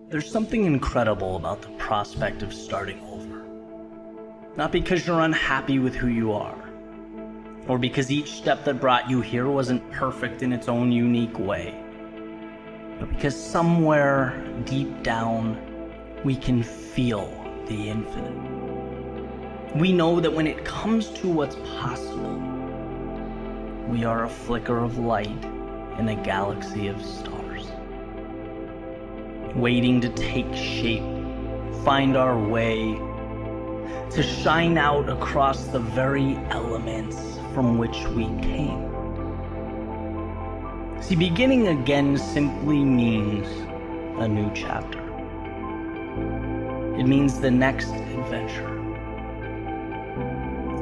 There's something incredible about the prospect of starting over. Not because you're unhappy with who you are, or because each step that brought you here wasn't perfect in its own unique way, but because somewhere deep down, we can feel the infinite. We know that when it comes to what's possible, we are a flicker of light in a galaxy of stars, waiting to take shape, find our way, to shine out across the very elements from which we came. See, beginning again simply means a new chapter. It means the next adventure.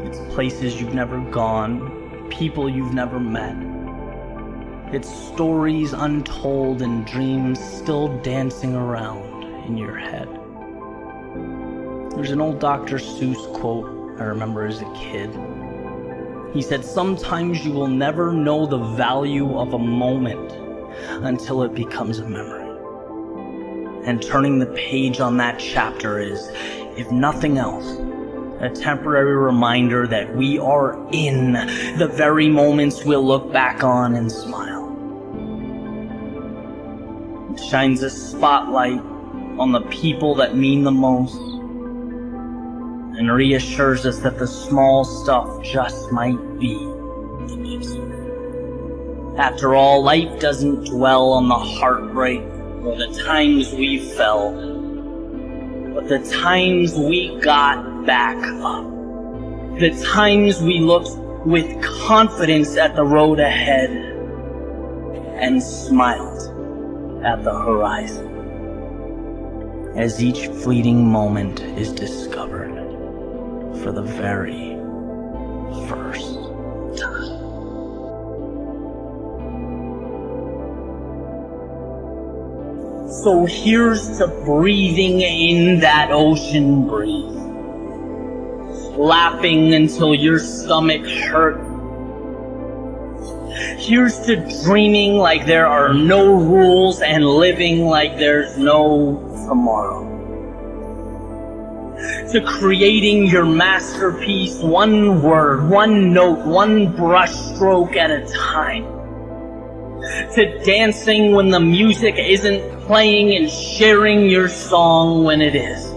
It's places you've never gone, people you've never met. It's stories untold and dreams still dancing around in your head. There's an old Dr. Seuss quote I remember as a kid. He said, "Sometimes you will never know the value of a moment until it becomes a memory." And turning the page on that chapter is, if nothing else, a temporary reminder that we are in the very moments we'll look back on and smile. It shines a spotlight on the people that mean the most, and reassures us that the small stuff just might be the big stuff. After all, life doesn't dwell on the heartbreak or the times we fell, but the times we got back up. The times we looked with confidence at the road ahead and smiled at the horizon as each fleeting moment is discovered for the very first time. So here's to breathing in that ocean breeze, laughing until your stomach hurt. Here's to dreaming like there are no rules and living like there's no tomorrow. To creating your masterpiece, one word, one note, one brush stroke at a time. To dancing when the music isn't playing and sharing your song when it is.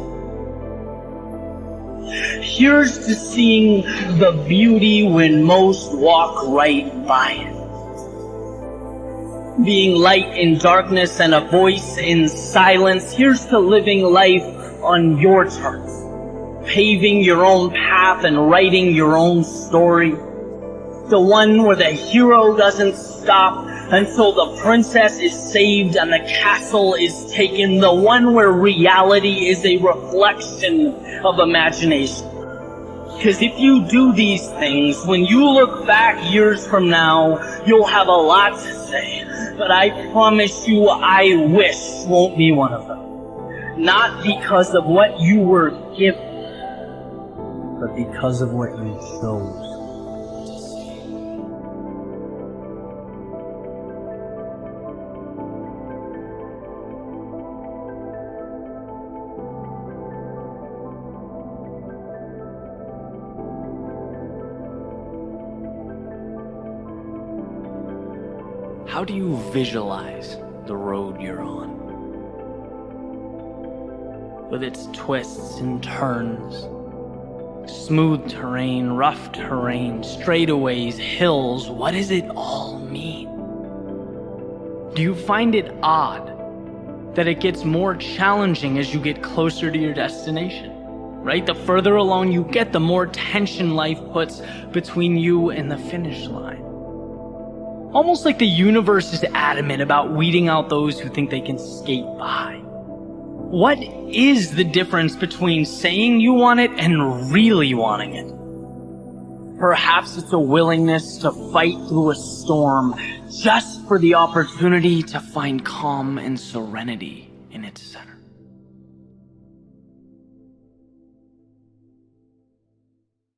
Here's to seeing the beauty when most walk right by it. Being light in darkness and a voice in silence. Here's to living life on your terms, paving your own path and writing your own story. The one where the hero doesn't stop until the princess is saved and the castle is taken. The one where reality is a reflection of imagination. Because if you do these things, when you look back years from now, you'll have a lot to say. But I promise you, I wish won't be one of them. Not because of what you were given, but because of what you chose to see. How do you visualize the road you're on? With its twists and turns, smooth terrain, rough terrain, straightaways, hills, what does it all mean? Do you find it odd that it gets more challenging as you get closer to your destination? Right? The further along you get, the more tension life puts between you and the finish line. Almost like the universe is adamant about weeding out those who think they can skate by. What is the difference between saying you want it and really wanting it? Perhaps it's a willingness to fight through a storm just for the opportunity to find calm and serenity